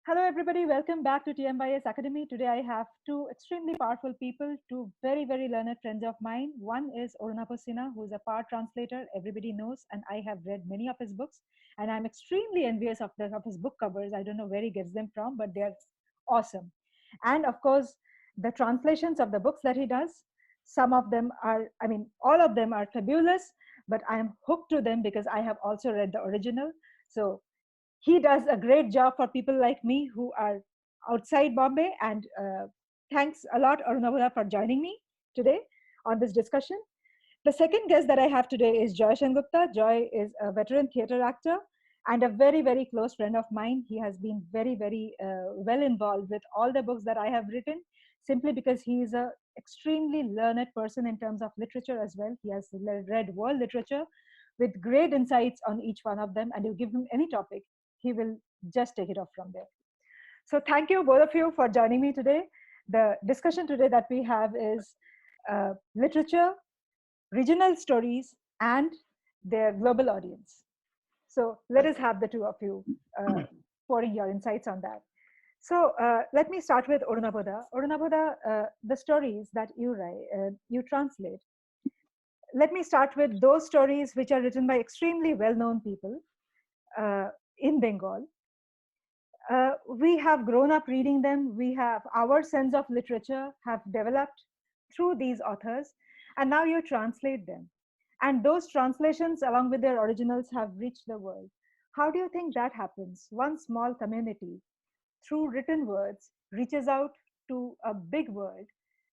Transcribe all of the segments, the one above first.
Hello, everybody. Welcome back to TMYS Academy. Today, I have two extremely powerful people, two very, very learned friends of mine. One is Orunapo Sinha, who is a power translator, everybody knows, and I have read many of his books. And I'm extremely envious of his book covers. I don't know where he gets them from, but they're awesome. And of course, the translations of the books that he does, some of them are, I mean, all of them are fabulous, but I am hooked to them because I have also read the original. So he does a great job for people like me who are outside Bombay. And thanks a lot, Arunabha, for joining me today on this discussion. The second guest that I have today is Joy Sengupta. Joy is a veteran theater actor and a very, very close friend of mine. He has been very, very well involved with all the books that I have written, simply because he is a extremely learned person in terms of literature as well. He has read world literature with great insights on each one of them, and you give him any topic, he will just take it off from there. So thank you, both of you, for joining me today. The discussion today that we have is literature, regional stories, and their global audience. So let us have the two of you pouring your insights on that. So let me start with Orunabhoda. Orunabhoda, the stories that you write, you translate. Let me start with those stories which are written by extremely well-known people in Bengal. We have grown up reading them. We have our sense of literature have developed through these authors, and now you translate them. And those translations, along with their originals, have reached the world. How do you think that happens? One small community, through written words, reaches out to a big world,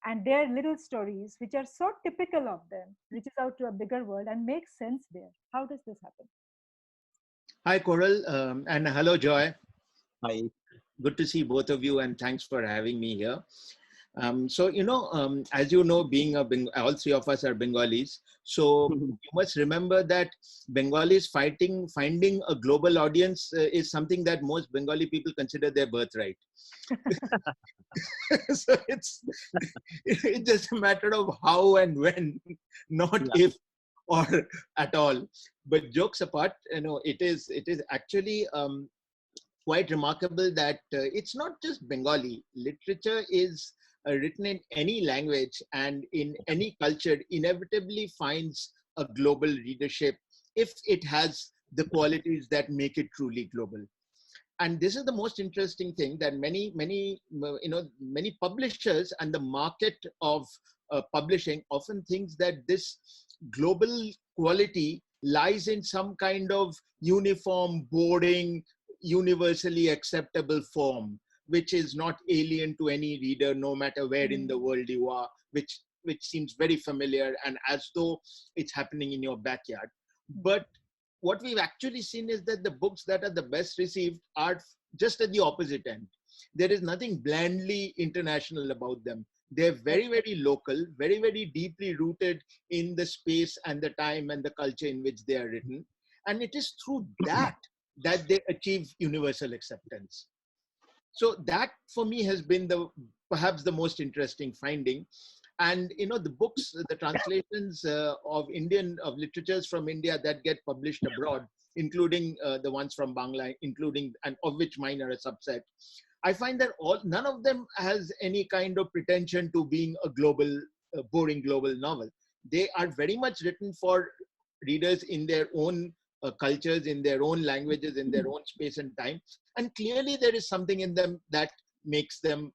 and their little stories, which are so typical of them, reaches out to a bigger world and makes sense there. How does this happen? Hi, Coral, and hello, Joy. Hi. Good to see both of you, and thanks for having me here. As you know, all three of us are Bengalis. So you must remember that Bengalis finding a global audience is something that most Bengali people consider their birthright. So it's just a matter of how and when, not if or at all. But jokes apart, it is actually quite remarkable that it's not just Bengali. Literature is written in any language and in any culture inevitably finds a global readership if it has the qualities that make it truly global. And this is the most interesting thing, that many publishers and the market of publishing often thinks that this global quality lies in some kind of uniform, boring, universally acceptable form, which is not alien to any reader, no matter where in the world you are, which seems very familiar and as though it's happening in your backyard. But what we've actually seen is that the books that are the best received are just at the opposite end. There is nothing blandly international about them. They're very, very local, very, very deeply rooted in the space and the time and the culture in which they are written. And it is through that they achieve universal acceptance. So that for me has been perhaps the most interesting finding. And the books, the translations of literatures from India that get published abroad, including the ones from Bangla, and of which mine are a subset, I find that none of them has any kind of pretension to being a global, boring global novel. They are very much written for readers in their own cultures, in their own languages, in their own space and time. And clearly there is something in them that makes them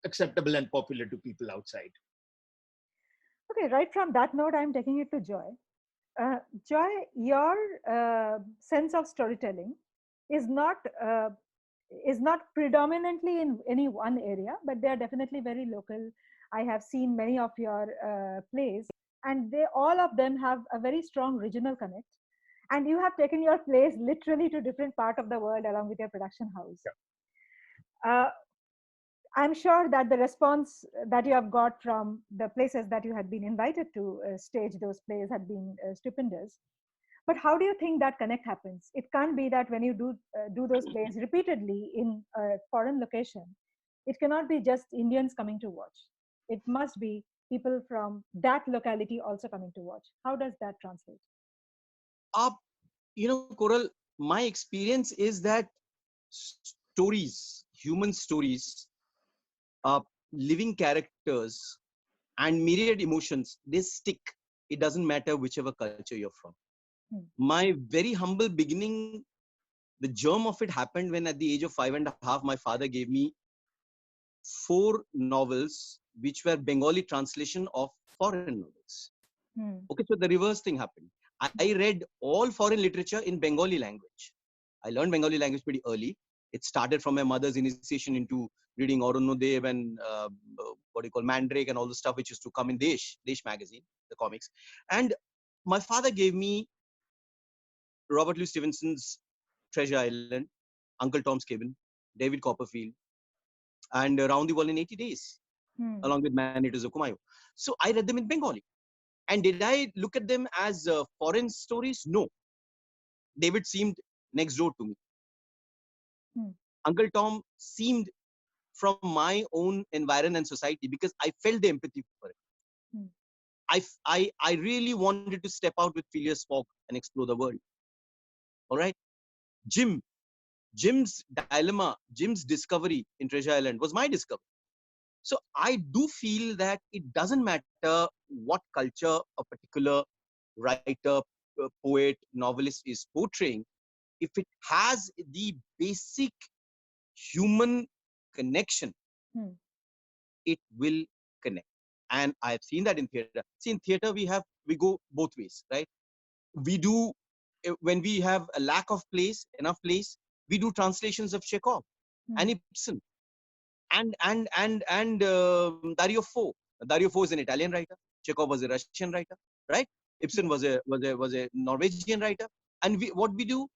acceptable and popular to people outside. Okay, right from that note, I'm taking it to Joy. Joy, your sense of storytelling is not predominantly in any one area, but they are definitely very local. I have seen many of your plays, and all of them have a very strong regional connect. And you have taken your plays literally to different part of the world along with your production house. I'm sure that the response that you have got from the places that you had been invited to stage those plays had been stupendous. But how do you think that connect happens? It can't be that when you do those plays repeatedly in a foreign location, it cannot be just Indians coming to watch. It must be people from that locality also coming to watch. How does that translate? Coral, my experience is that stories, human stories, uh, living characters, and myriad emotions, they stick. It doesn't matter whichever culture you're from. Hmm. My very humble beginning, the germ of it happened when at the age of 5.5, my father gave me 4 novels, which were Bengali translation of foreign novels. Hmm. Okay, so the reverse thing happened. I read all foreign literature in Bengali language. I learned Bengali language pretty early. It started from my mother's initiation into reading Arunodev and what do you call Mandrake and all the stuff which used to come in Desh magazine, the comics. And my father gave me Robert Louis Stevenson's Treasure Island, Uncle Tom's Cabin, David Copperfield, and Around the World in 80 Days, Hmm. along with Man Eaters of Kumail. So I read them in Bengali. And did I look at them as foreign stories? No. David seemed next door to me. Hmm. Uncle Tom seemed from my own environment and society because I felt the empathy for it. Hmm. I really wanted to step out with Phileas Fogg and explore the world. All right. Jim's dilemma, Jim's discovery in Treasure Island was my discovery. So I do feel that it doesn't matter what culture a particular writer, poet, novelist is portraying. If it has the basic human connection, Hmm. it will connect. And I've seen that in theater. See, in theater, we go both ways, right? We do, when we have a lack of enough place, we do translations of Chekhov Hmm. and Ibsen and Dario Fo. Dario Fo is an Italian writer. Chekhov was a Russian writer, right? Ibsen was a Norwegian writer. And what we do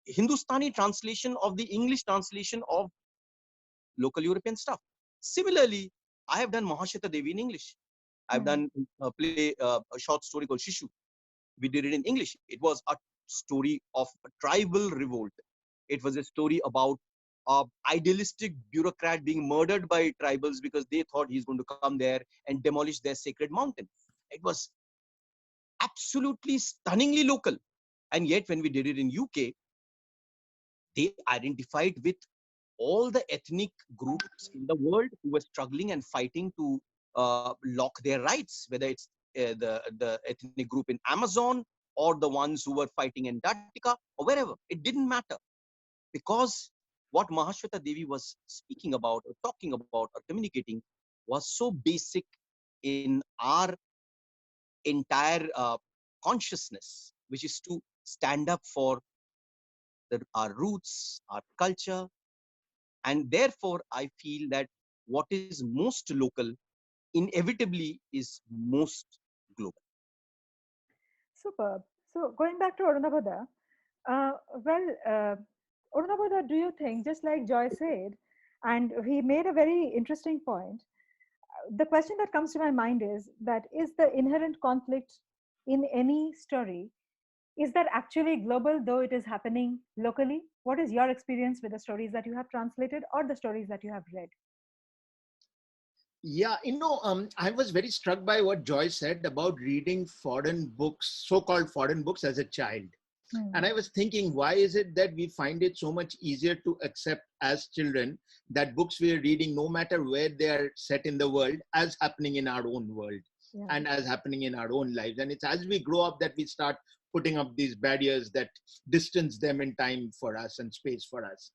Hindustani translation of the English translation of local European stuff. Similarly, I have done Mahashweta Devi in English. I've Hmm. done a short story called Shishu. We did it in English. It was a story of a tribal revolt. It was a story about idealistic bureaucrat being murdered by tribals because they thought he's going to come there and demolish their sacred mountain. It was absolutely stunningly local. And yet, when we did it in UK, they identified with all the ethnic groups in the world who were struggling and fighting to lock their rights, whether it's the ethnic group in Amazon or the ones who were fighting in Antarctica or wherever. It didn't matter, because what Mahashweta Devi was speaking about or talking about or communicating was so basic in our entire consciousness, which is to stand up for our roots, our culture. And therefore, I feel that what is most local inevitably is most global. Superb. So going back to Arunabhada, uh, well, uh, Arunabhada, do you think, just like Joy said, and he made a very interesting point, the question that comes to my mind is that is the inherent conflict in any story, is that actually global though it is happening locally? What is your experience with the stories that you have translated or the stories that you have read? Yeah, I was very struck by what Joy said about reading foreign books, so-called foreign books, as a child. Hmm. And I was thinking, why is it that we find it so much easier to accept as children that books we are reading, no matter where they are set in the world, as happening in our own world Yeah. and as happening in our own lives? And it's as we grow up that we start putting up these barriers that distance them in time for us and space for us.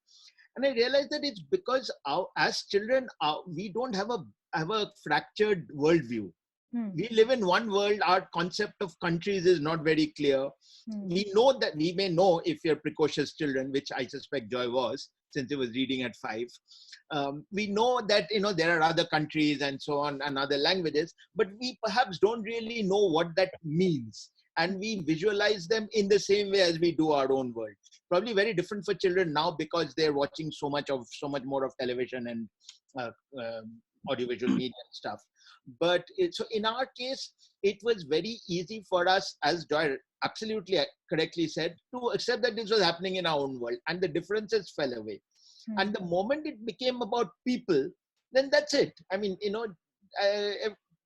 And I realized that it's because as children, we don't have a fractured worldview. Hmm. We live in one world. Our concept of countries is not very clear. Hmm. We know that we may know, if you're precocious children, which I suspect Joy was, since he was reading at 5. We know that there are other countries and so on and other languages, but we perhaps don't really know what that means, and we visualize them in the same way as we do our own world. Probably very different for children now because they're watching so much more of television and uh, audiovisual media and stuff. But so in our case, it was very easy for us, as Joy absolutely correctly said, to accept that this was happening in our own world, and the differences fell away. Hmm. And the moment it became about people, then that's it. I mean,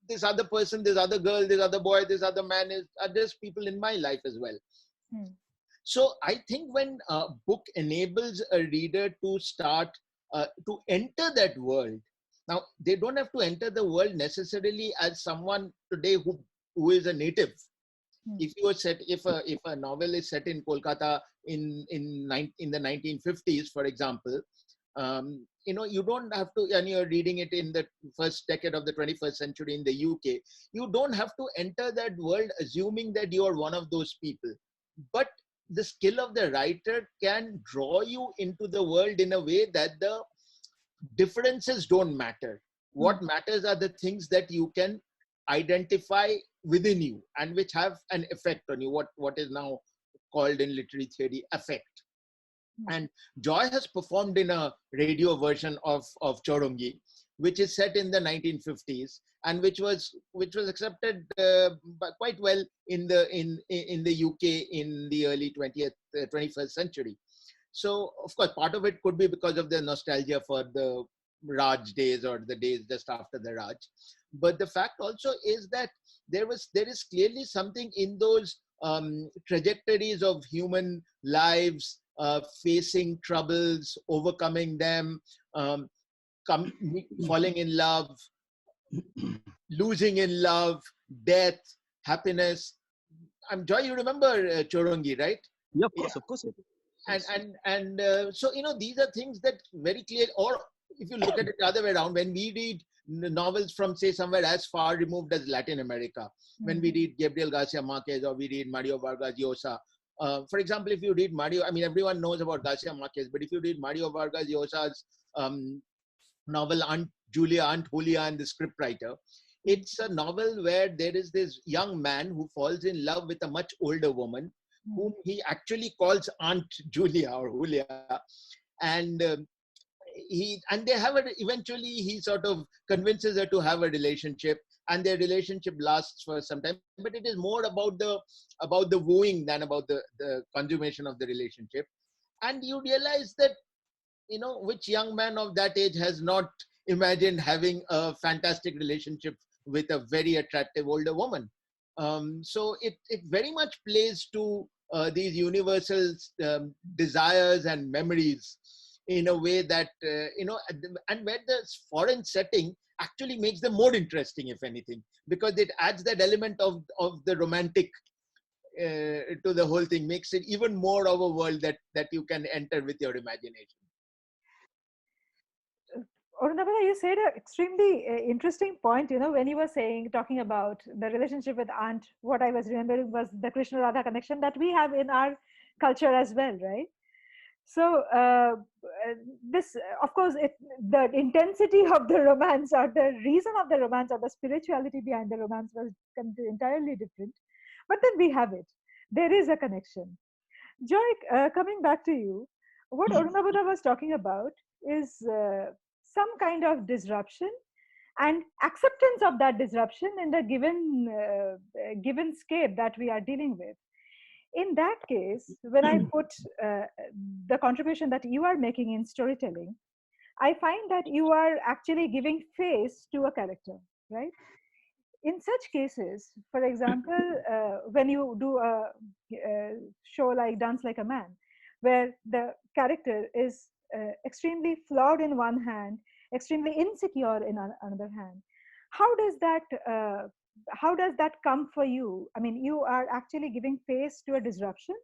this other person, this other girl, this other boy, this other man are just people in my life as well. Hmm. So I think when a book enables a reader to start to enter that world, now they don't have to enter the world necessarily as someone today who is a native. If you are set, if a novel is set in Kolkata in the 1950s, for example, you don't have to, and you're reading it in the first decade of the 21st century in the UK, you don't have to enter that world assuming that you are one of those people. But the skill of the writer can draw you into the world in a way that the differences don't matter. What matters are the things that you can identify within you and which have an effect on you, what is now called in literary theory affect. And Joy has performed in a radio version of Chorongi, which is set in the 1950s and which was accepted quite well in the UK in the early 21st century. So of course, part of it could be because of the nostalgia for the Raj days or the days just after the Raj. But the fact also is that there is clearly something in those trajectories of human lives, facing troubles, overcoming them, falling in love, losing in love, death, happiness. I'm Joy, you remember Chorongi, right? Yeah, of course. So these are things that very clear. Or if you look at it the other way around, when we read novels from, say, somewhere as far removed as Latin America, when we read Gabriel Garcia Marquez or we read Mario Vargas Llosa, for example, if you read Mario, I mean, everyone knows about Garcia Marquez, but if you read Mario Vargas Llosa's novel Aunt Julia, Aunt Julia, and the scriptwriter, it's a novel where there is this young man who falls in love with a much older woman, whom he actually calls Aunt Julia or Julia, and they have eventually he sort of convinces her to have a relationship, and their relationship lasts for some time, but it is more about the wooing than about the consummation of the relationship. And you realize that, which young man of that age has not imagined having a fantastic relationship with a very attractive older woman. So it very much plays to these universal desires and memories in a way that, and where the foreign setting actually makes them more interesting, if anything, because it adds that element of the romantic to the whole thing, makes it even more of a world that you can enter with your imagination. Orunabha, you said an extremely interesting point, when you were talking about the relationship with aunt. What I was remembering was the Krishna Radha connection that we have in our culture as well, right? So this, of course, the intensity of the romance or the reason of the romance or the spirituality behind the romance was entirely different. But then we have it. There is a connection. Joy, coming back to you, what Arunabha was talking about is some kind of disruption and acceptance of that disruption in the given scape that we are dealing with. In that case, when I put the contribution that you are making in storytelling, I find that you are actually giving face to a character, right? In such cases, for example, when you do a show like Dance Like a Man, where the character is extremely flawed in one hand, extremely insecure in another hand, how does that come for you? I mean, you are actually giving face to a disruption,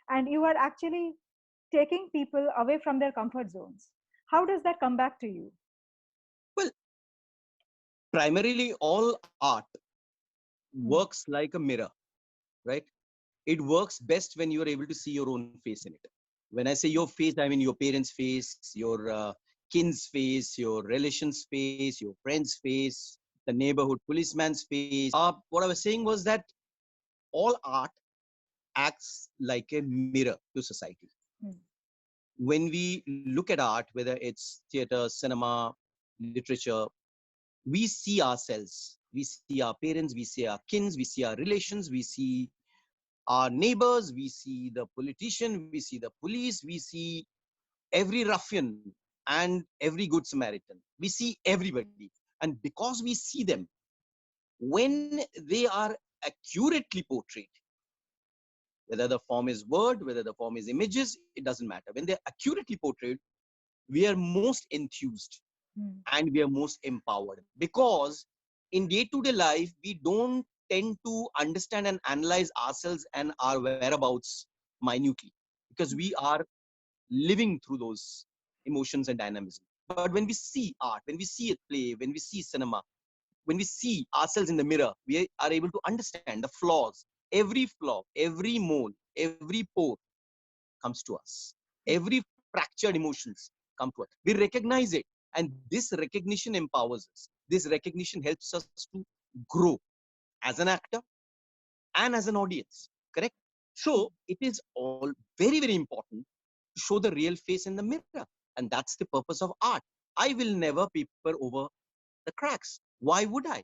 and you are actually taking people away from their comfort zones. How does that come back to you? Well, primarily all art works like a mirror, right? It works best when you are able to see your own face in it. When I say your face, I mean your parents' face, your kin's face, your relation's face, your friend's face, the neighborhood policeman's face. What I was saying was that all art acts like a mirror to society. When we look at art, whether it's theater, cinema, literature, we see ourselves. We see our parents, we see our kins, we see our relations, we see our neighbors, we see the politician, we see the police, we see every ruffian and every good Samaritan. We see everybody. And because we see them, when they are accurately portrayed, Whether the form is word, whether the form is images, it doesn't matter. When they're accurately portrayed, we are most enthused Hmm. and we are most empowered, because in day-to-day life we don't tend to understand and analyze ourselves and our whereabouts minutely, because we are living through those emotions and dynamism. But when we see art, when we see a play, when we see cinema, when we see ourselves in the mirror, we are able to understand the flaws. Every flaw, every mole, every pore comes to us. Every fractured emotions come to us. We recognize it. And this recognition empowers us. This recognition helps us to grow as an actor and as an audience. Correct? So it is all very, very important to show the real face in the mirror. And that's the purpose of art. I will never paper over the cracks. Why would I?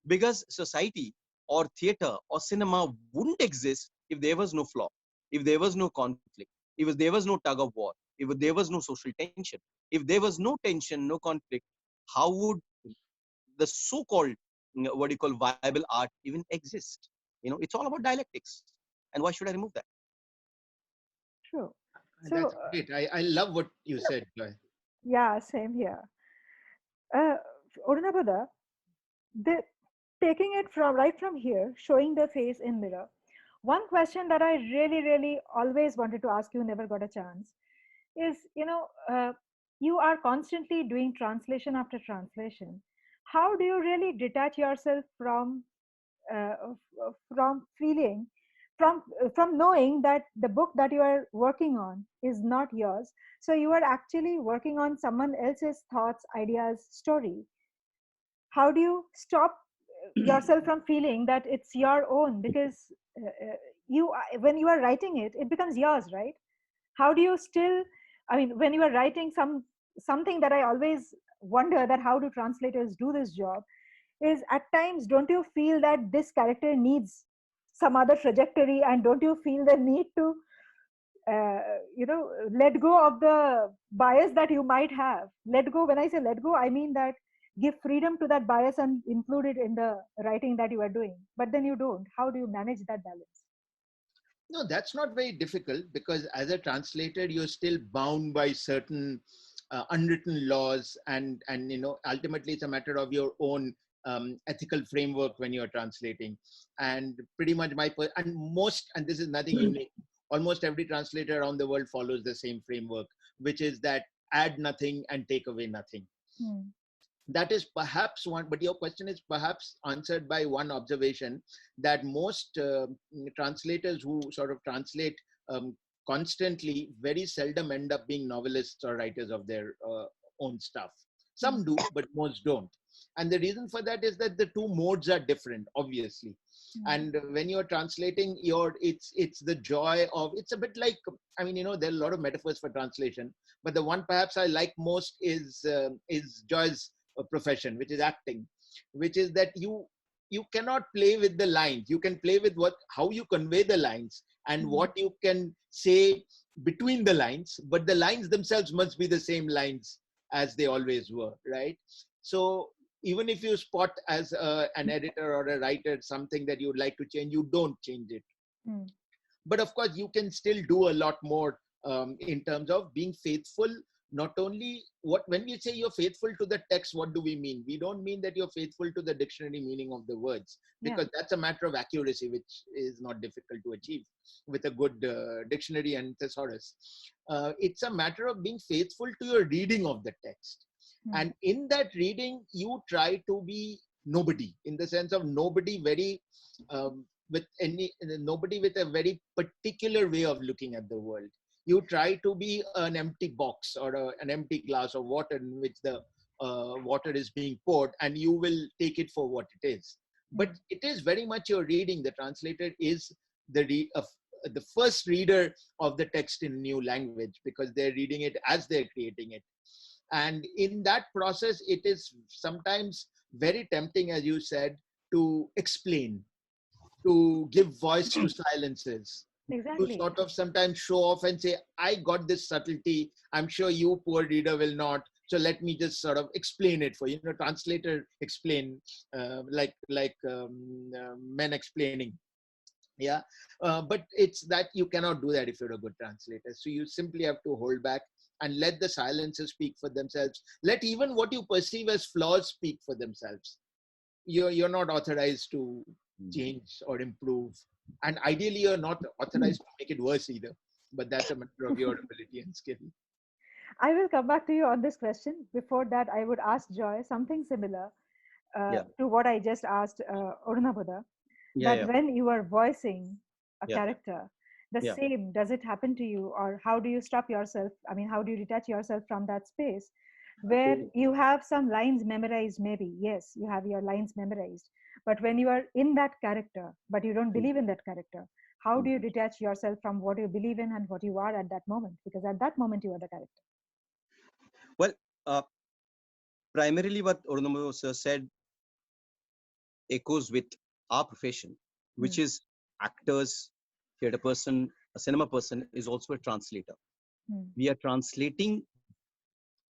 Because society or theater or cinema wouldn't exist if there was no flaw, if there was no conflict, if there was no tug of war, if there was no social tension. If there was no tension, no conflict, how would the so-called, what do you call, viable art even exist? It's all about dialectics. And why should I remove that? True. So, That's great. I love what you said, Joy. yeah, same here. Uh, Orunabada, the taking it from right from here, showing the face in mirror. One question that I really, really always wanted to ask you, never got a chance, is you are constantly doing translation after translation. How do you really detach yourself from feeling, from knowing that the book that you are working on is not yours? So you are actually working on someone else's thoughts, ideas, story. How do you stop yourself from feeling that it's your own? Because when you are writing it, it becomes yours, right? How do you still, I mean, when you are writing something that I always wonder, that how do translators do this job, is at times, don't you feel that this character needs some other trajectory, and don't you feel the need to uh, let go of the bias that you might have? Let go, when I say let go, I mean that give freedom to that bias and include it in the writing that you are doing, but then you don't. How do you manage that balance? No, that's not very difficult, because as a translator, you're still bound by certain unwritten laws, and ultimately it's a matter of your own ethical framework when you're translating. And pretty much and most, and this is nothing unique, almost every translator around the world follows the same framework, which is that add nothing and take away nothing. Hmm. That is perhaps one, but your question is perhaps answered by one observation, that most translators who sort of translate constantly very seldom end up being novelists or writers of their own stuff. Some do, but most don't. And the reason for that is that the two modes are different, obviously. Hmm. And when you're translating, it's the joy of, it's a bit like, I mean, there are a lot of metaphors for translation, but the one perhaps I like most is Joy's profession, which is acting, which is that you cannot play with the lines. You can play with how you convey the lines and Hmm. what you can say between the lines, but the lines themselves must be the same lines as they always were, right? So even if you spot as an editor or a writer something that you would like to change, you don't change it. Hmm. But of course you can still do a lot more in terms of being faithful. Not only, what when we say you're faithful to the text, what do we mean? We don't mean that you're faithful to the dictionary meaning of the words, Yeah. because that's a matter of accuracy, which is not difficult to achieve with a good dictionary and thesaurus. It's a matter of being faithful to your reading of the text, Hmm. and in that reading you try to be nobody, in the sense of nobody very with any nobody with a very particular way of looking at the world. You try to be an empty box or an empty glass of water in which the water is being poured, and you will take it for what it is. But Hmm. it is very much your reading. The translator is the first reader of the text in new language, because they're reading it as they're creating it. And in that process, it is sometimes very tempting, as you said, to explain, to give voice to silences, to Exactly. sort of sometimes show off and say, I got this subtlety, I'm sure you poor reader will not, so let me just sort of explain it for you. Translator explain, like men explaining. Yeah, but it's that you cannot do that if you're a good translator. So you simply have to hold back and let the silences speak for themselves. Let even what you perceive as flaws speak for themselves. You're not authorized to change or improve, and ideally you're not authorized to make it worse either, but that's a matter of your ability and skill. I will come back to you on this question. Before that, I would ask Joy something similar Yeah, to what I just asked Orunabhuda, yeah, that yeah, when you are voicing a yeah, character, the yeah. same, does it happen to you? Or how do you stop yourself? I mean, how do you detach yourself from that space where Okay. you have some lines memorized? Maybe, yes, you have your lines memorized. But when you are in that character, but you don't Mm, believe in that character, how mm. do you detach yourself from what you believe in and what you are at that moment? Because at that moment, you are the character. Well, uh, primarily what Orunamo sir said echoes with our profession, Hmm. which is actors, theater person, a cinema person is also a translator. Hmm. We are translating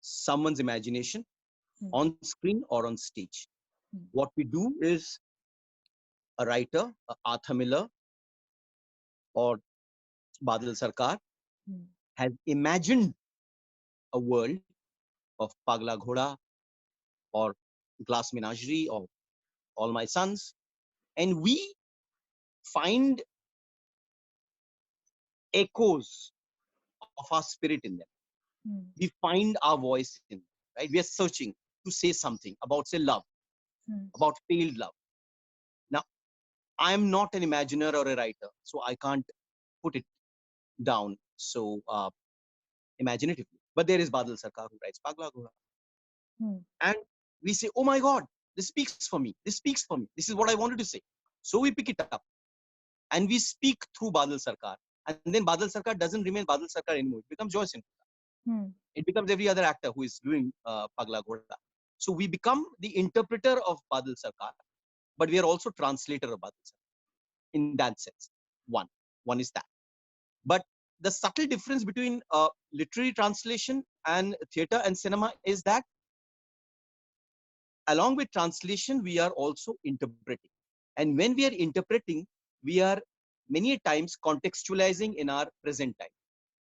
someone's imagination Hmm. on screen or on stage. Hmm. What we do is a writer, Arthur Miller or Badal Sarkar, Hmm. has imagined a world of Pagla Ghoda or Glass Menagerie or All My Sons, and we find echoes of our spirit in them. Hmm. We find our voice in them, right? We are searching to say something about, say, love, Hmm. about failed love. Now, I'm not an imaginer or a writer, so I can't put it down so imaginatively. But there is Badal Sarkar who writes Pagla Ghoda. Hmm. And we say, oh my God, this speaks for me. This speaks for me. This is what I wanted to say. So we pick it up and we speak through Badal Sarkar. And then Badal Sarkar doesn't remain Badal Sarkar anymore. It becomes Joy Sinha. Hmm. It becomes every other actor who is doing Pagla Ghoda. So we become the interpreter of Badal Sarkar, but we are also translator of Badal Sarkar in that sense. One. One is that. But the subtle difference between literary translation and theater and cinema is that along with translation, we are also interpreting. And when we are interpreting, we are many times contextualizing in our present time,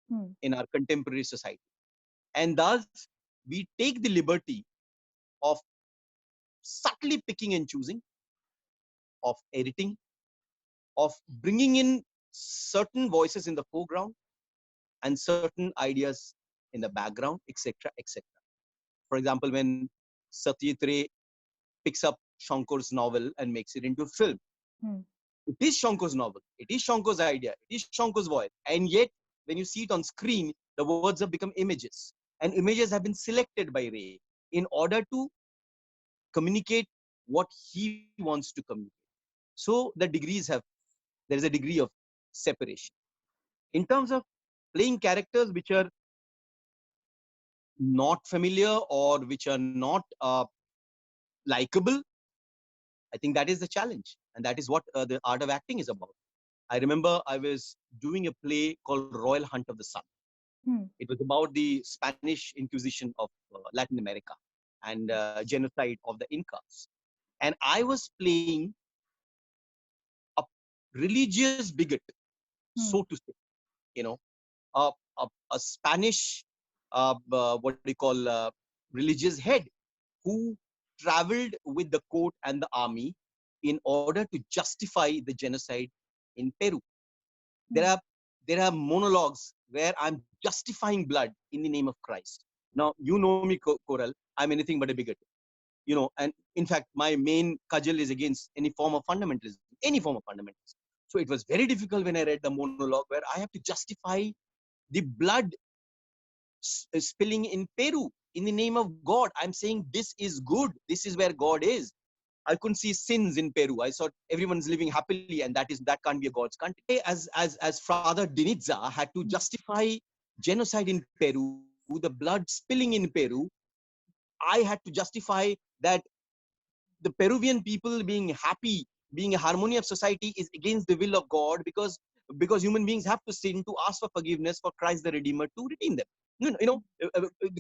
Hmm. in our contemporary society. And thus, we take the liberty of subtly picking and choosing, of editing, of bringing in certain voices in the foreground and certain ideas in the background, etc., etc. For example, when Satyajit Ray picks up Shankar's novel and makes it into a film, Hmm. it is Shankar's novel, it is Shankar's idea, it is Shankar's voice, and yet when you see it on screen, the words have become images, and images have been selected by Ray in order to communicate what he wants to communicate. So the degrees have, there is a degree of separation. In terms of playing characters which are not familiar or which are not likable, I think that is the challenge. And that is what the art of acting is about. I remember I was doing a play called Royal Hunt of the Sun. Hmm. It was about the Spanish Inquisition of Latin America and genocide of the Incas. And I was playing a religious bigot, so Hmm. to say, you know, a Spanish, what do you call, religious head who traveled with the court and the army in order to justify the genocide in Peru. There Hmm. are there are monologues where I'm justifying blood in the name of Christ. Now you know me, Koral. I'm anything but a bigot, you know. And in fact, my main cudgel is against any form of fundamentalism, any form of fundamentalism. So it was very difficult when I read the monologue where I have to justify the blood spilling in Peru in the name of God. I'm saying this is good. This is where God is. I couldn't see sins in Peru. I saw everyone's living happily, and that can't be a God's country. As Father Dinitza had to Hmm. justify genocide in Peru, the blood spilling in Peru, I had to justify that the Peruvian people being happy, being a harmony of society is against the will of God, because human beings have to sin to ask for forgiveness for Christ the Redeemer to redeem them.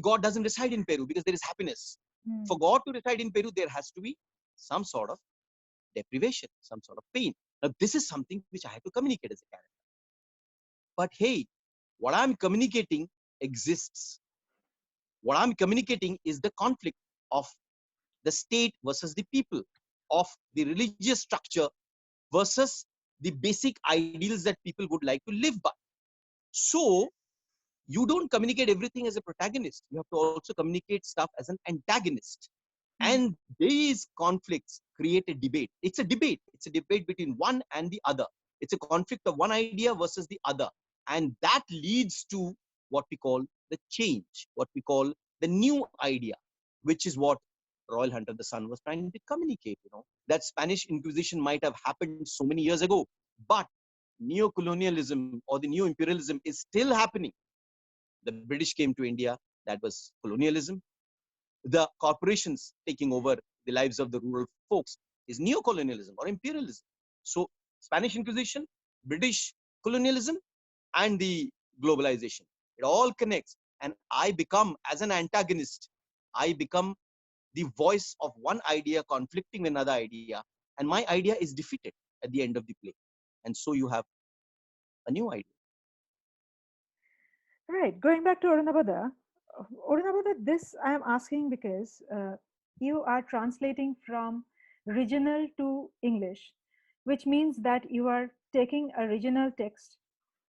God doesn't reside in Peru because there is happiness. Hmm. For God to reside in Peru, there has to be some sort of deprivation, some sort of pain. Now, this is something which I have to communicate as a character. But hey, what I'm communicating exists. What I'm communicating is the conflict of the state versus the people, of the religious structure versus the basic ideals that people would like to live by. So you don't communicate everything as a protagonist. You have to also communicate stuff as an antagonist. And these conflicts create a debate. It's a debate. It's a debate between one and the other. It's a conflict of one idea versus the other. And that leads to what we call the change, what we call the new idea, which is what Royal Hunter the Sun was trying to communicate. That Spanish Inquisition might have happened so many years ago, but neo-colonialism or the new imperialism is still happening. The British came to India, that was colonialism. The corporations taking over the lives of the rural folks is neo-colonialism or imperialism. So Spanish Inquisition, British colonialism, and the globalization, it all connects. And I become, as an antagonist, I become the voice of one idea conflicting with another idea, and my idea is defeated at the end of the play. And so you have a new idea. Right. Going back to Orunabada, this I am asking because you are translating from regional to English, which means that you are taking a regional text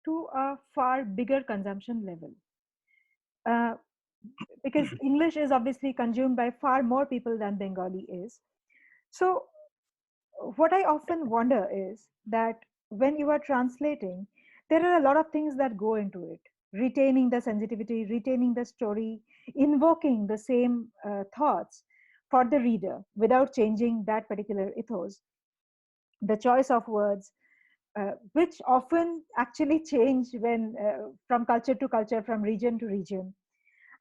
to a far bigger consumption level. Uh, because English is obviously consumed by far more people than Bengali is. So, what I often wonder is that when you are translating, there are a lot of things that go into it, retaining the sensitivity, retaining the story, invoking the same thoughts for the reader without changing that particular ethos, the choice of words, which often actually change when from culture to culture, from region to region.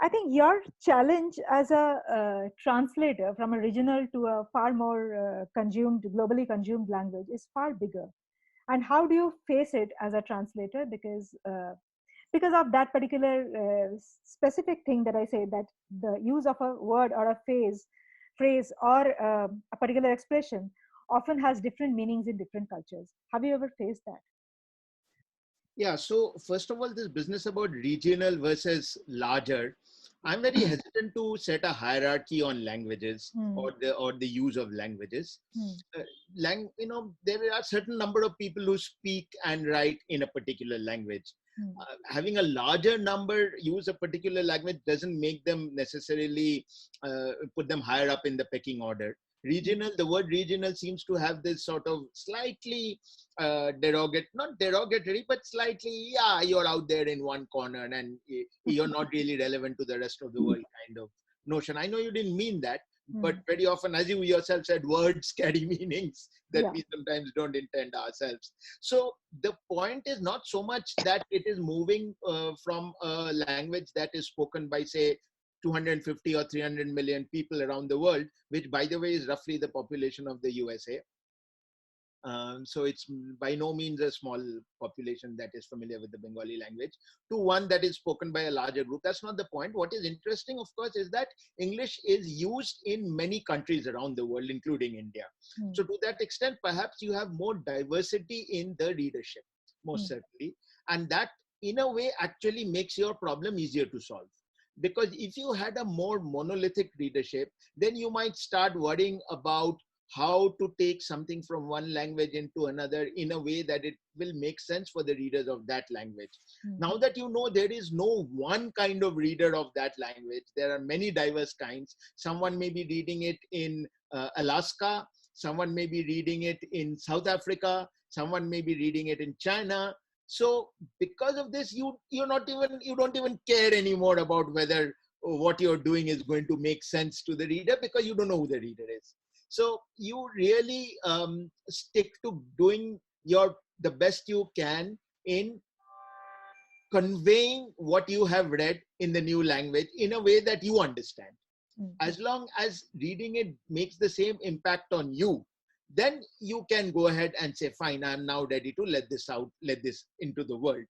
I think your challenge as a translator from a regional to a far more globally consumed language is far bigger. And how do you face it as a translator? Because of that particular specific thing that I say, that the use of a word or a phrase or a particular expression often has different meanings in different cultures. Have you ever faced that? Yeah, so first of all, this business about regional versus larger, I'm very hesitant to set a hierarchy on languages or the use of languages. There are certain number of people who speak and write in a particular language. Having a larger number use a particular language doesn't make them necessarily put them higher up in the pecking order. Regional, the word regional seems to have this sort of slightly not derogatory, but slightly, yeah, you're out there in one corner and you're not really relevant to the rest of the world kind of notion. I know you didn't mean that, but very often, as you yourself said, words carry meanings that we sometimes don't intend ourselves. So the point is not so much that it is moving from a language that is spoken by, say, 250 or 300 million people around the world, which, by the way, is roughly the population of the USA. So it's by no means a small population that is familiar with the Bengali language, to one that is spoken by a larger group. That's not the point. What is interesting, of course, is that English is used in many countries around the world, including India. So to that extent, perhaps you have more diversity in the readership, most certainly. And that, in a way, actually makes your problem easier to solve. Because if you had a more monolithic readership, then you might start worrying about how to take something from one language into another in a way that it will make sense for the readers of that language. Now that you know there is no one kind of reader of that language, there are many diverse kinds. Someone may be reading it in Alaska, someone may be reading it in South Africa, someone may be reading it in China. So because of this, you don't even care anymore about whether what you're doing is going to make sense to the reader, because you don't know who the reader is. So you really stick to doing the best you can in conveying what you have read in the new language in a way that you understand. As long as reading it makes the same impact on you, then you can go ahead and say, fine, I'm now ready to let this out, let this into the world.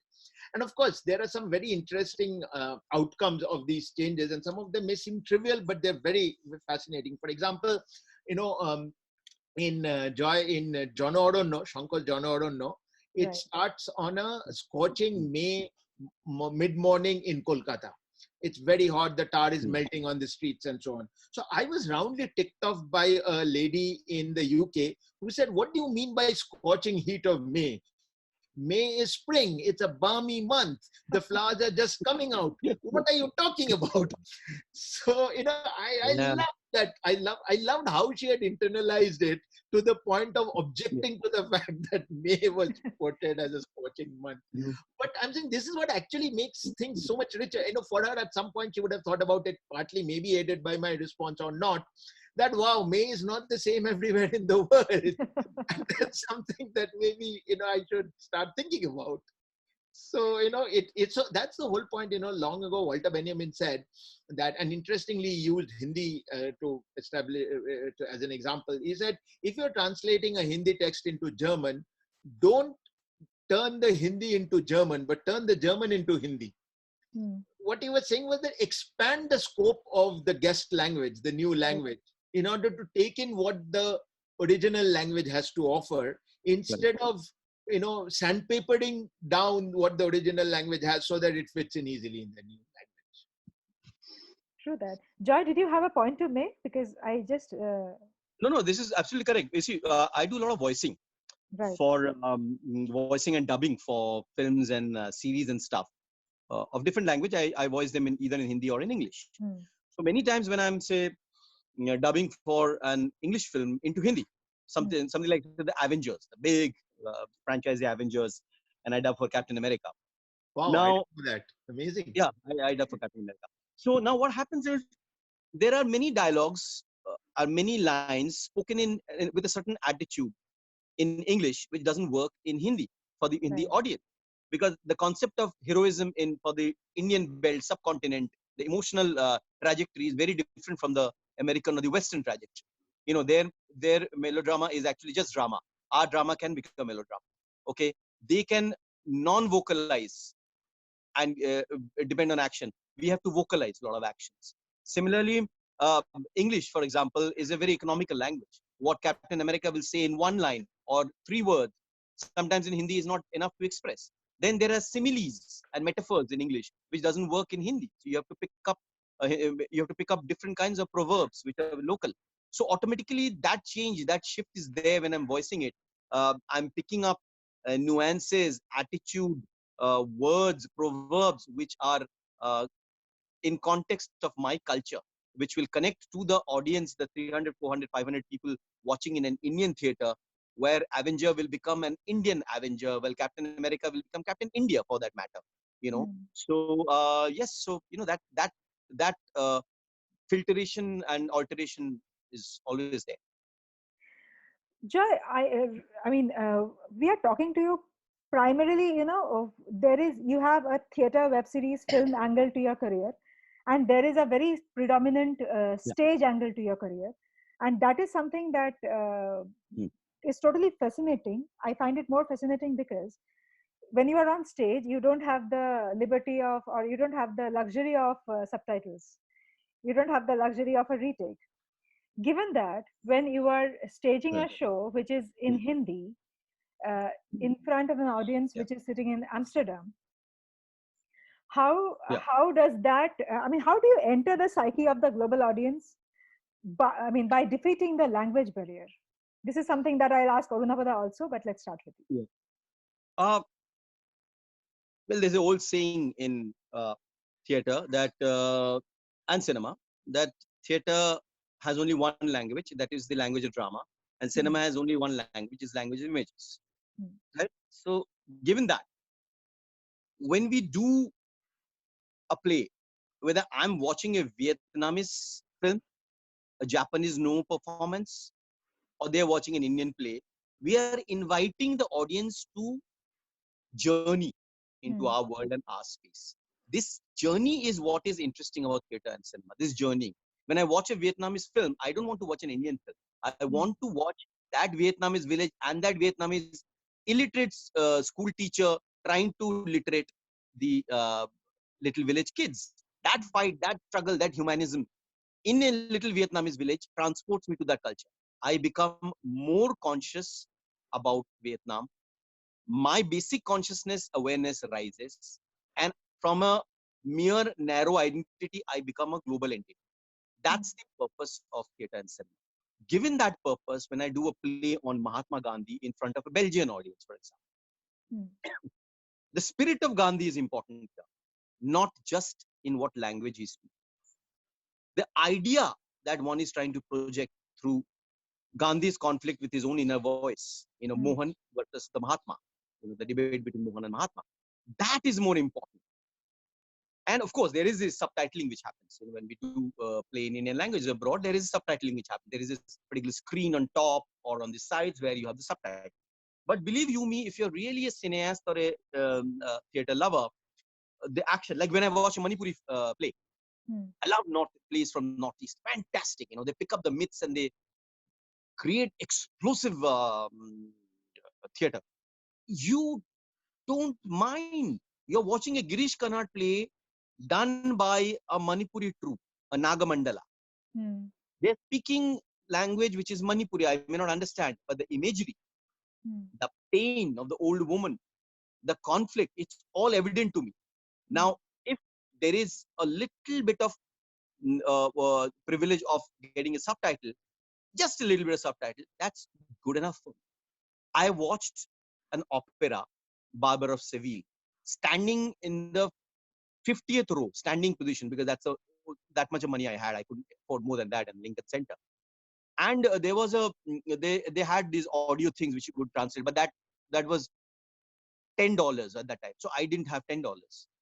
And of course, there are some very interesting outcomes of these changes, and some of them may seem trivial, but they're very fascinating. For example, in Joy in Jono Odonno, Shankar Jono Odonno, it Right. starts on a scorching May mid morning in Kolkata. It's very hot, the tar is melting on the streets and so on. So I was roundly ticked off by a lady in the UK who said, "What do you mean by scorching heat of May? May is spring, it's a balmy month, the flowers are just coming out. What are you talking about?" So, I Yeah. love that. I loved how she had internalized it to the point of objecting to the fact that May was quoted as a scorching month. Mhm. But I'm saying this is what actually makes things so much richer. For her, at some point, she would have thought about it, partly maybe aided by my response or not, that wow, May is not the same everywhere in the world. And that's something that maybe, I should start thinking about. So, so that's the whole point. Long ago, Walter Benjamin said that, and interestingly used Hindi to establish as an example. He said, if you're translating a Hindi text into German, don't turn the Hindi into German, but turn the German into Hindi. Hmm. What he was saying was that expand the scope of the guest language, the new language, in order to take in what the original language has to offer, instead of sandpapering down what the original language has so that it fits in easily in the new True that. Joy, did you have a point to make? Because I just No, this is absolutely correct. You see, I do a lot of voicing right. for voicing and dubbing for films and series and stuff of different language. I voice them in either in Hindi or in English. Hmm. So many times when I'm say dubbing for an English film into Hindi, something like the Avengers, the big franchise, the Avengers, and I dub for Captain America. Wow, I Now, didn't know that. Amazing. yeah, I dub for Captain America. So now what happens is there are many dialogues, are many lines spoken with a certain attitude in English, which doesn't work in Hindi for the Hindi Right. audience, because the concept of heroism for the Indian belt subcontinent, the emotional trajectory is very different from the American or the Western trajectory. Their melodrama is actually just drama. Our drama can become melodrama. Okay, they can non-vocalize and depend on action. We have to vocalize a lot of actions. Similarly, English, for example, is a very economical language. What Captain America will say in one line or three words, sometimes in Hindi is not enough to express. Then there are similes and metaphors in English, which doesn't work in Hindi. So you have to pick up different kinds of proverbs which are local. So automatically that change, that shift is there when I'm voicing it. I'm picking up nuances, attitude, words, proverbs, which are uh, in context of my culture, which will connect to the audience, the 300, 400, 500 people watching in an Indian theater, where Avenger will become an Indian Avenger, while Captain America will become Captain India for that matter. So yes, so that filtration and alteration is always there. Joy, I mean, we are talking to you primarily, you have a theater, web series, film angle to your career, and there is a very predominant Yeah. stage angle to your career, and that is something that Hmm. is totally fascinating. I find it more fascinating because when you are on stage, you don't have the liberty of, or you don't have the luxury of subtitles. You don't have the luxury of a retake. Given that when you are staging a show which is in Hindi uh, in front of an audience Yeah. which is sitting in Amsterdam, how Yeah. how does that? I mean, how do you enter the psyche of the global audience? By defeating the language barrier. This is something that I'll ask Arunapada also, but let's start with you. Yeah. Well, there's an old saying in theater that and cinema that theater has only one language, that is the language of drama, and cinema has only one language, is language of images. Right. So, given that, when we do a play, whether I'm watching a Vietnamese film, a Japanese no performance, or they're watching an Indian play, we are inviting the audience to journey into our world and our space. This journey is what is interesting about theater and cinema. This journey. When I watch a Vietnamese film, I don't want to watch an Indian film. I want to watch that Vietnamese village and that Vietnamese illiterate school teacher trying to literate the little village kids. That fight, that struggle, that humanism in a little Vietnamese village transports me to that culture. I become more conscious about Vietnam. My basic consciousness awareness rises, and from a mere narrow identity, I become a global entity. That's the purpose of theatre and cinema. Given that purpose, when I do a play on Mahatma Gandhi in front of a Belgian audience, for example, Mm. the spirit of Gandhi is important here, not just in what language he speaks. The idea that one is trying to project through Gandhi's conflict with his own inner voice, Mm. Mohan versus the Mahatma, the debate between Mohan and Mahatma, that is more important. And of course, there is this subtitling which happens. When we do play in Indian language abroad, there is subtitling which happens. There is this particular screen on top or on the sides where you have the subtitle. But believe you me, if you're really a cineast or a theater lover, the action, like when I watch a Manipuri play, Mm. I love plays from Northeast. Fantastic. They pick up the myths and they create explosive theater. You don't mind. You're watching a Girish Karnad play done by a Manipuri troupe, a Nagamandala. Mm. They're speaking language which is Manipuri. I may not understand, but the imagery, Mm. the pain of the old woman, the conflict, it's all evident to me. Now, if there is a little bit of privilege of getting a subtitle, just a little bit of subtitle, that's good enough for me. I watched an opera, Barber of Seville, standing in the 50th row, standing position, because that much of money I had. I couldn't afford more than that in Lincoln Center. And there was they had these audio things which you could translate, but that was $10 at that time. So I didn't have $10.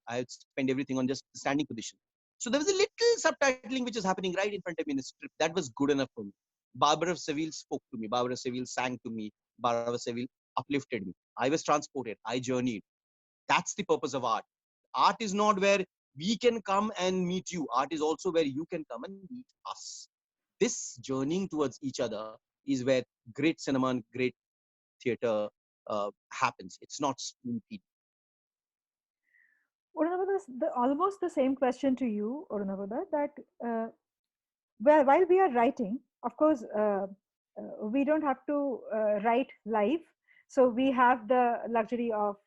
I had spent everything on just standing position. So there was a little subtitling which is happening right in front of me in the strip. That was good enough for me. Barbara of Seville spoke to me. Barbara of Seville sang to me. Barbara of Seville uplifted me. I was transported. I journeyed. That's the purpose of art. Art is not where we can come and meet you. Art is also where you can come and meet us. This journeying towards each other is where great cinema and great theater happens. It's not spoon feed. Orunabha, almost the same question to you, Orunabha, that well, while we are writing, of course, we don't have to write live. So we have the luxury of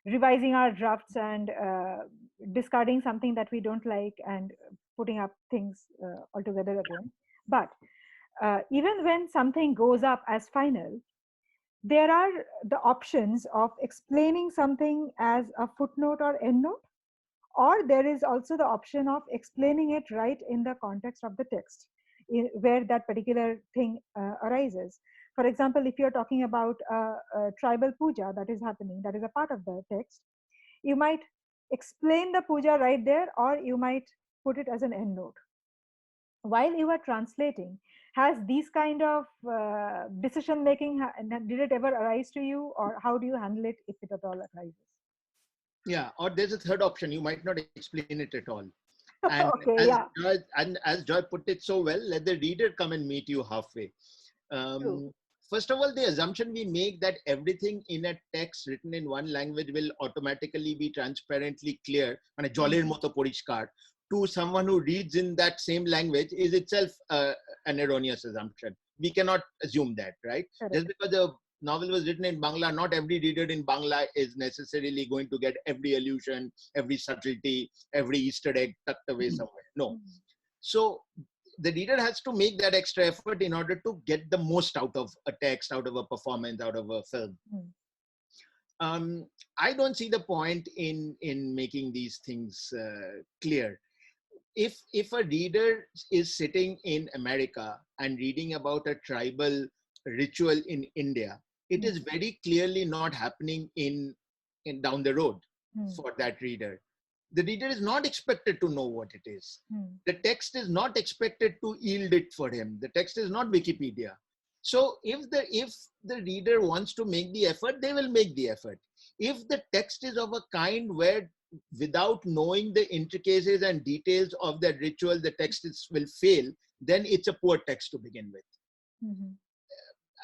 revising our drafts and discarding something that we don't like and putting up things altogether again. But even when something goes up as final, there are the options of explaining something as a footnote or endnote, or there is also the option of explaining it right in the context of the text where that particular thing arises. For example, if you're talking about a tribal puja that is happening, that is a part of the text, you might explain the puja right there, or you might put it as an endnote. While you are translating, has these kind of decision making, did it ever arise to you, or how do you handle it if it at all arises? Yeah, or there's a third option. You might not explain it at all. And Okay, yeah, as Joy put it so well, let the reader come and meet you halfway. true. First of all, the assumption we make that everything in a text written in one language will automatically be transparently clear, মানে জলের মতো পরিষ্কার, to someone who reads in that same language is itself an erroneous assumption. We cannot assume that, right? Correct. Just because the novel was written in Bangla, not every reader in Bangla is necessarily going to get every allusion, every subtlety, every Easter egg tucked away somewhere. No. So the reader has to make that extra effort in order to get the most out of a text, out of a performance, out of a film. I don't see the point in making these things clear. If a reader is sitting in America and reading about a tribal ritual in India, it is very clearly not happening in down the road for that reader. The reader is not expected to know what it is. The text is not expected to yield it for him. The text is not Wikipedia. So if the reader wants to make the effort, they will make the effort. If the text is of a kind where, without knowing the intricacies and details of that ritual, the text will fail, then it's a poor text to begin with.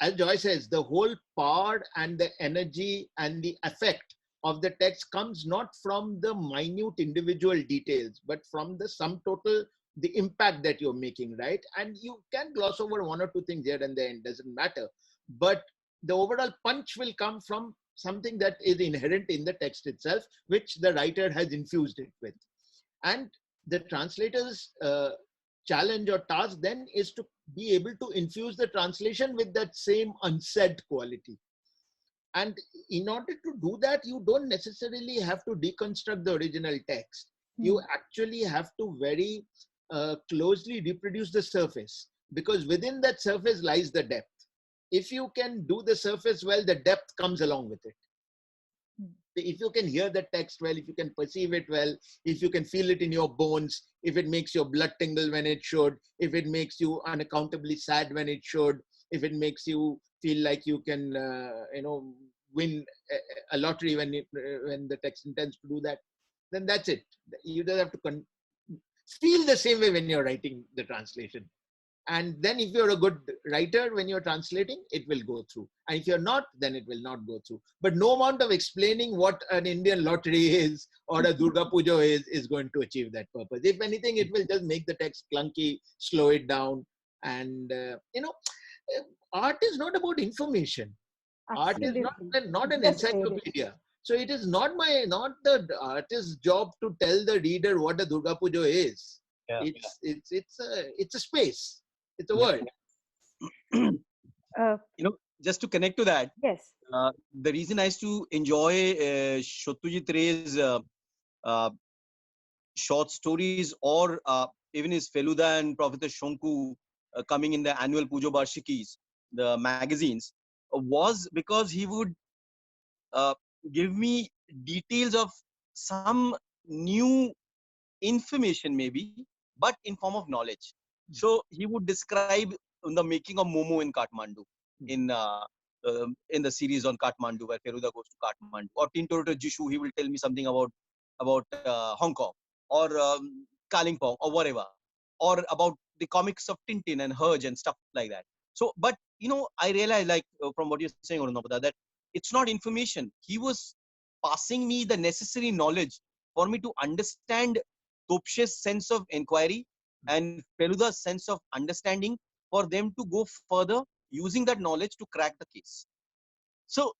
As Joy says, the whole power and the energy and the effect of the text comes not from the minute individual details, but from the sum total the impact that you're making, right? And you can gloss over one or two things here and there, it doesn't matter. But the overall punch will come from something that is inherent in the text itself, which the writer has infused it with. And the translator's challenge or task then is to be able to infuse the translation with that same unsaid quality. And in order to do that, you don't necessarily have to deconstruct the original text. You actually have to very closely reproduce the surface, because within that surface lies the depth. If you can do the surface well, the depth comes along with it. If you can hear the text well, if you can perceive it well, if you can feel it in your bones, if it makes your blood tingle when it should, if it makes you unaccountably sad when it should, if it makes you feel like you can, win a lottery when the text intends to do that, then that's it. You don't have to feel the same way when you're writing the translation. And then if you're a good writer, when you're translating, it will go through. And if you're not, then it will not go through. But no amount of explaining what an Indian lottery is or a Durga Puja is going to achieve that purpose. If anything, it will just make the text clunky, slow it down. And, art is not about information. Absolutely. Art is not an encyclopedia. So it is not the artist's job to tell the reader what a Durga Puja is. Yeah. It's a space. It's a word. Just to connect to that. Yes. The reason I used to enjoy Satyajit Ray's short stories, or even his Feluda and Professor Shonku coming in the annual Pujo Barshikis, the magazines, was because he would give me details of some new information, maybe, but in form of knowledge. So he would describe the making of Momo in Kathmandu, in the series on Kathmandu, where Feluda goes to Kathmandu, or Tintoretto Jishu. He will tell me something about Hong Kong, or Kalimpong, or whatever, or about the comics of Tintin and Herge and stuff like that. So, but I realized, like from what you're saying, Arunabha, that it's not information. He was passing me the necessary knowledge for me to understand Topshe's sense of inquiry and Feluda's sense of understanding, for them to go further using that knowledge to crack the case. So,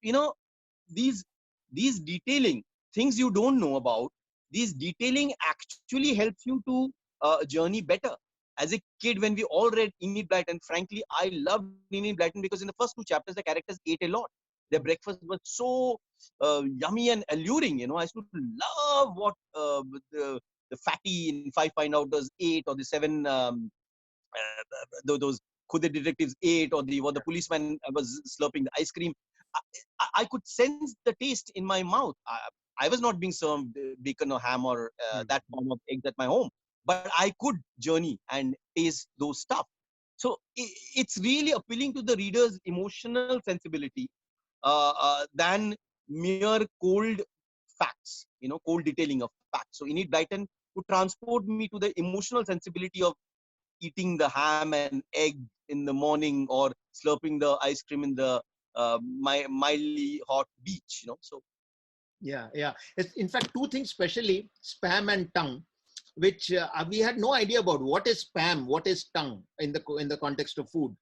these detailing, things you don't know about, these detailing actually helps you to journey better. As a kid, when we all read Enid Blyton, frankly, I loved Enid Blyton because in the first 2 chapters, the characters ate a lot. Their breakfast was so yummy and alluring. I used to love what the fatty in Five Fine Outers ate, or the 7 those Khude detectives ate, or what the policeman was slurping the ice cream. I could sense the taste in my mouth. I was not being served bacon or ham or that form of eggs at my home, but I could journey and taste those stuff. So it's really appealing to the reader's emotional sensibility than mere cold facts, cold detailing of facts. So Enid Blyton would transport me to the emotional sensibility of eating the ham and egg in the morning, or slurping the ice cream in the mildly hot beach. So yeah. It's, in fact, 2 things, especially spam and tongue, which we had no idea about. What is spam, what is tongue in the context of food,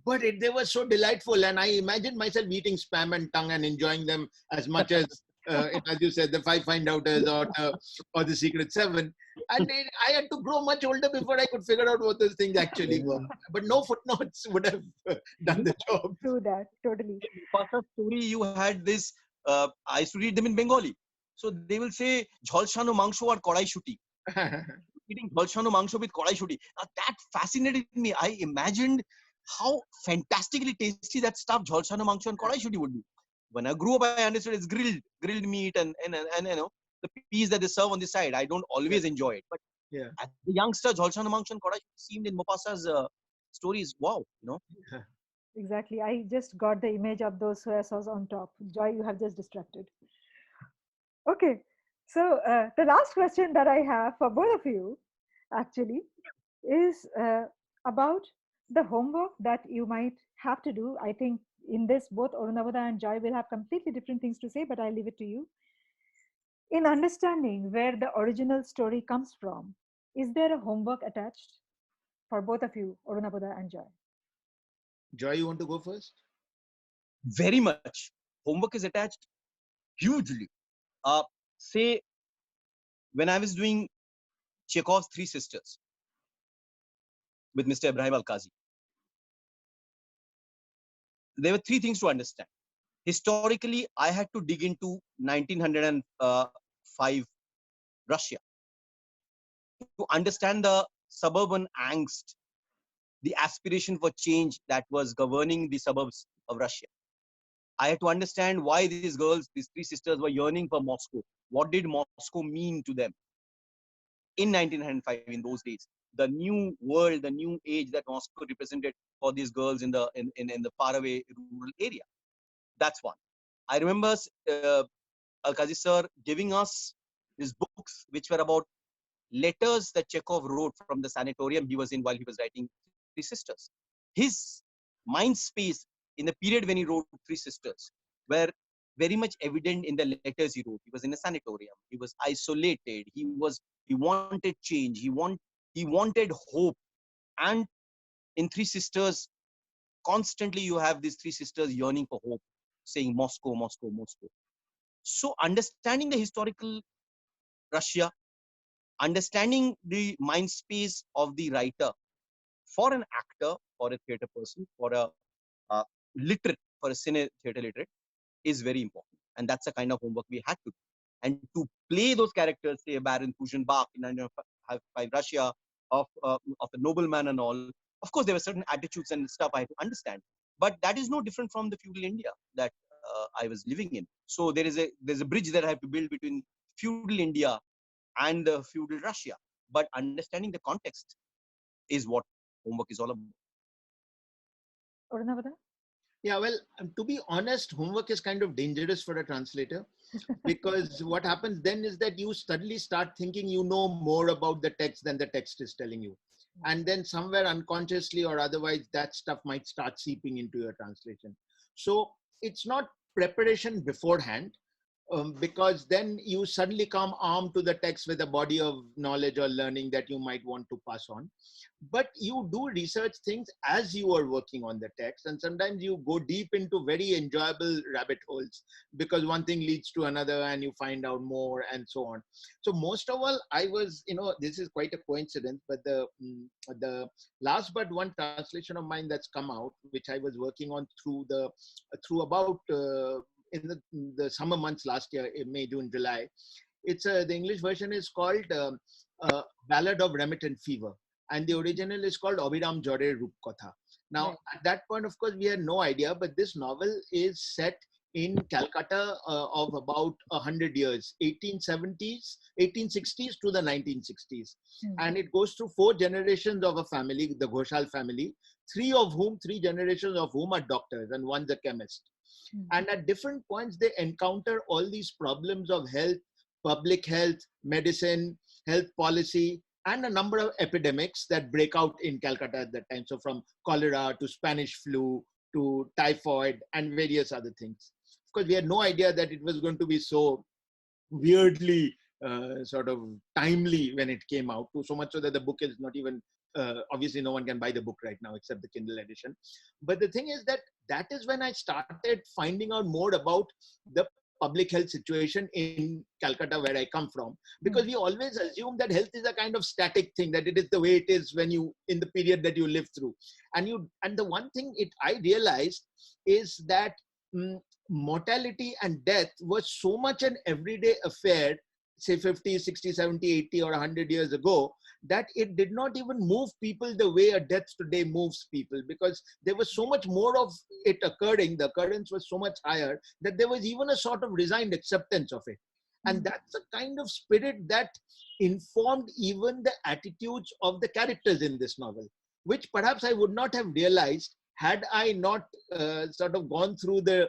but they were so delightful, and I imagined myself eating spam and tongue and enjoying them as much as as you said, the Five Fine Outers or the Secret Seven. And I had to grow much older before I could figure out what those things actually were. But no footnotes would have done the job. True that, totally. In Pasa's story, you had this. I used to read them in Bengali, so they will say "Jholshano mangsho or kodai shuti." Eating Jholshano mangsho with kodai shuti. Now that fascinated me. I imagined how fantastically tasty that stuff, Jholshano mangsho and kodai shuti, would be. When I grew up, I understood it's grilled meat and the peas that they serve on the side. I don't always enjoy it, but as a youngster, Jholshano mangsho and kodai shuti seemed in Mopasa's stories. Wow, Exactly. I just got the image of those soya sauce on top. Joy, you have just distracted. Okay. So the last question that I have for both of you, actually, is about the homework that you might have to do. I think in this, both Arunabha and Joy will have completely different things to say, but I'll leave it to you. In understanding where the original story comes from, Is there a homework attached for both of you, Arunapada and Joy? Joy, you want to go first? Very much. Homework is attached hugely. Say, when I was doing Chekhov's Three Sisters with Mr. Ibrahim Al-Qazi, there were three things to understand. Historically, I had to dig into 1905 Russia to understand the suburban angst, the aspiration for change that was governing the suburbs of Russia. I had to understand why these girls, these three sisters, were yearning for Moscow. What did Moscow mean to them in 1905, in those days? The new world, the new age that Moscow represented for these girls in the faraway rural area. That's one. I remember Al-Qazi sir giving us these books which were about letters that Chekhov wrote from the sanatorium he was in while he was writing Three Sisters. His mind space in the period when he wrote Three Sisters were very much evident in the letters he wrote. He was in a sanatorium. He was isolated. He wanted change. He wanted hope. And in Three Sisters, constantly you have these three sisters yearning for hope, saying Moscow, Moscow, Moscow. So understanding the historical Russia, understanding the mind space of the writer for an actor, for a theater person, for a literate, for a cine theater literate, is very important. And that's the kind of homework we had to do. And to play those characters, say Baron Bach in 1905 Russia, of a nobleman and all, of course, there were certain attitudes and stuff I had to understand. But that is no different from the feudal India that I was living in. So there's a bridge that I have to build between feudal India and the feudal Russia. But understanding the context is what homework is all about. Arunapada? Yeah, well, to be honest, homework is kind of dangerous for a translator because what happens then is that you suddenly start thinking you know more about the text than the text is telling you. And then somewhere unconsciously or otherwise, that stuff might start seeping into your translation. So it's not preparation beforehand, because then you suddenly come armed to the text with a body of knowledge or learning that you might want to pass on. But you do research things as you are working on the text, and sometimes you go deep into very enjoyable rabbit holes because one thing leads to another and you find out more and so on. So most of all, I was, this is quite a coincidence, but the last but one translation of mine that's come out, which I was working on through about in the summer months last year, in May, June, July. It's the English version is called Ballad of Remittent Fever, and the original is called Abhiram Jore Rupkatha. Now, Right. at that point, of course, we had no idea, but this novel is set in Calcutta of about 100 years, 1860s to the 1960s. And it goes through 4 generations of a family, the Ghoshal family, 3 generations of whom are doctors and one's a chemist. And at different points, they encounter all these problems of health, public health, medicine, health policy, and a number of epidemics that break out in Calcutta at that time. So from cholera to Spanish flu to typhoid and various other things. Of course, we had no idea that it was going to be so weirdly sort of timely when it came out, so much so that the book is not even, obviously no one can buy the book right now except the Kindle edition. But the thing is that is when I started finding out more about the public health situation in Calcutta, where I come from, because we always assume that health is a kind of static thing, that it is the way it is when you, in the period that you live through. And the one thing I realized is that mortality and death was so much an everyday affair, say 50, 60, 70, 80 or 100 years ago, that it did not even move people the way a death today moves people, because there was so much more of it occurring. The occurrence was so much higher that there was even a sort of resigned acceptance of it. And that's the kind of spirit that informed even the attitudes of the characters in this novel, which perhaps I would not have realized had I not sort of gone through the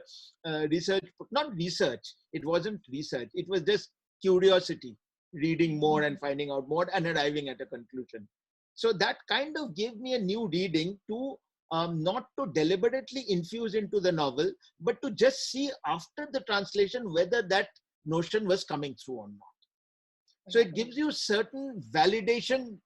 research. Not research, it wasn't research, it was just curiosity, reading more and finding out more and arriving at a conclusion. So that kind of gave me a new reading to not to deliberately infuse into the novel, but to just see after the translation whether that notion was coming through or not. So it gives you certain validation,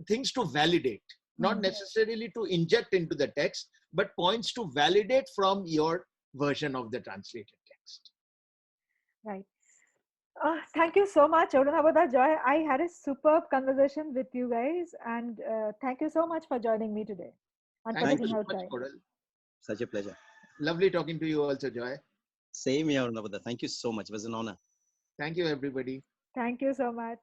things to validate, not necessarily to inject into the text, but points to validate from your version of the translated text. Right. Thank you so much, Arunabha, Joy. I had a superb conversation with you guys, and thank you so much for joining me today and for Thank you taking so out much, time. Koral. Such a pleasure. Lovely talking to you also, Joy. Same here, Arunabha. Thank you so much. It was an honor. Thank you, everybody. Thank you so much.